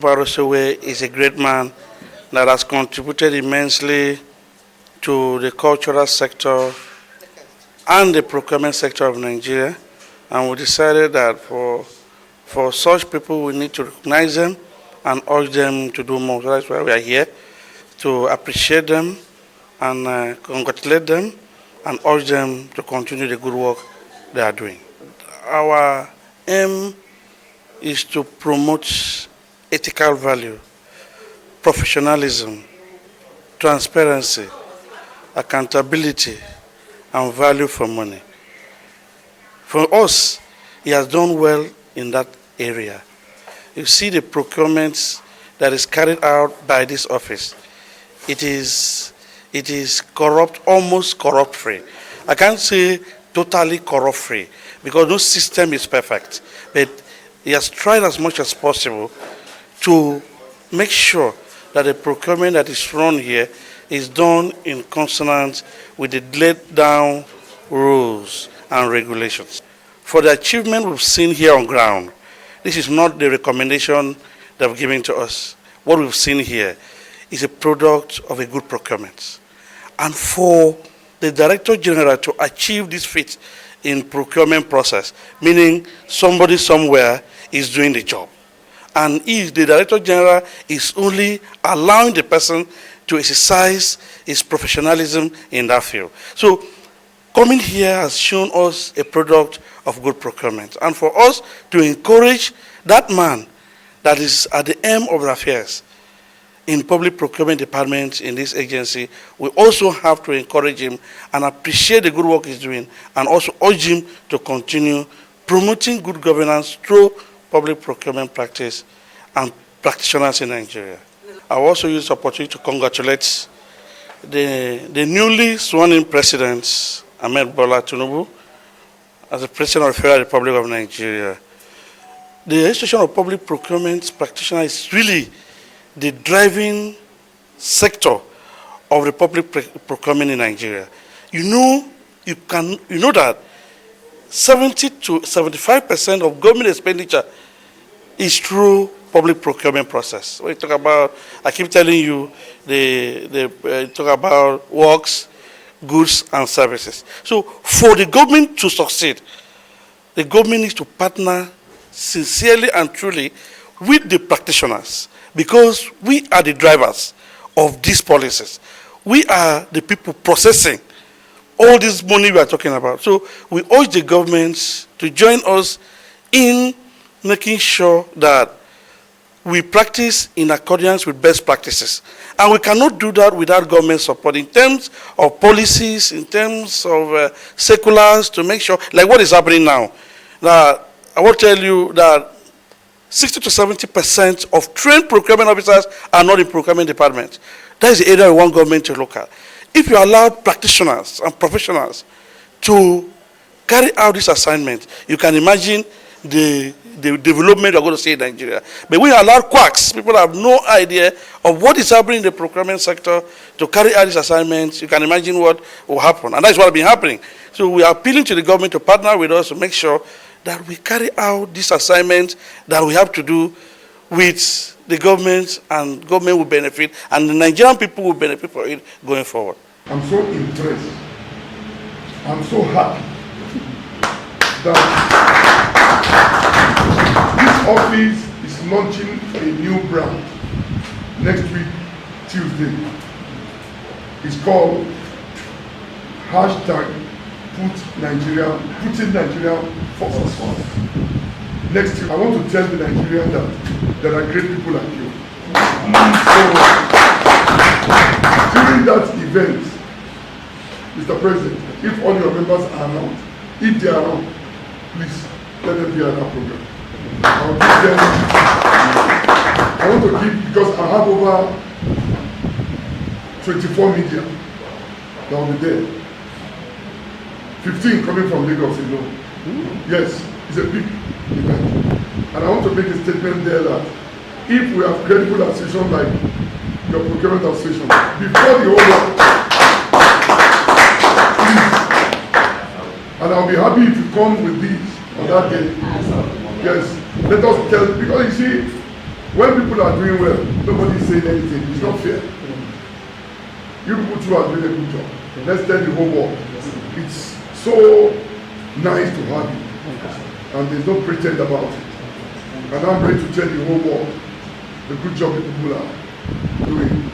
Runsewe is a great man that has contributed immensely to the cultural sector and the procurement sector of Nigeria. And we decided that for such people, we need to recognize them and urge them to do more. So that's why we are here, to appreciate them and congratulate them and urge them to continue the good work they are doing. Our aim is to promote ethical value, professionalism, transparency, accountability, and value for money. For us, he has done well in that area. You see the procurement that is carried out by this office. It is corrupt, almost corrupt-free. I can't say totally corrupt-free because no system is perfect. But he has tried as much as possible to make sure that the procurement that is run here is done in consonance with the laid down rules and regulations. For the achievement we've seen here on ground, this is not the recommendation they've given to us. What we've seen here is a product of a good procurement. And for the Director General to achieve this feat in procurement process, meaning somebody somewhere is doing the job. And if the Director General is only allowing the person to exercise his professionalism in that field. So coming here has shown us a product of good procurement. And for us to encourage that man that is at the aim of the affairs in public procurement department in this agency, we also have to encourage him and appreciate the good work he's doing and also urge him to continue promoting good governance through public procurement practice and practitioners in Nigeria. I also use this opportunity to congratulate the newly sworn-in President, Ahmed Bola Tinubu, as the President of the Federal Republic of Nigeria. The institution of public procurement practitioner is really the driving sector of the public procurement in Nigeria. You know that 70 to 75% of government expenditure is through public procurement process. We talk about, I keep telling you, they talk about works, goods, and services. So for the government to succeed, the government needs to partner sincerely and truly with the practitioners because we are the drivers of these policies. We are the people processing all this money we are talking about. So we urge the government to join us in making sure that we practice in accordance with best practices. And we cannot do that without government support in terms of policies, in terms of circulars to make sure, like what is happening now. That I will tell you that 60 to 70% of trained procurement officers are not in procurement department. That is the area we want government to look at. If you allow practitioners and professionals to carry out this assignment, you can imagine the development we're going to see in Nigeria. But when you allow quacks, people have no idea of what is happening in the procurement sector to carry out these assignments, you can imagine what will happen. And that's what has been happening. So we are appealing to the government to partner with us to make sure that we carry out this assignment that we have to do with the government, and government will benefit, and the Nigerian people will benefit for it going forward. I'm so impressed. I'm so happy that this office is launching a new brand next week, Tuesday. It's called #Putting Nigeria first. Next year, I want to tell the Nigerians that there are great people like you. So, during that event, Mr. President, if all your members are around, if they are around, please let them be at that program. I want to give, because I have over 24 media that will be there. 15 coming from Lagos alone. Yes, it's a big event. And I want to make a statement there that if we have credible association like your procurement association, before the whole world, please, and I'll be happy if you come with these on that day. Yes, let us tell, because you see, When people are doing well, nobody is saying anything. It's not fair. You people too are doing a good job. Let's tell the whole world. It's so nice to have you. And there's no pretend about it. And I'm ready to tell the whole world the good job the people are doing.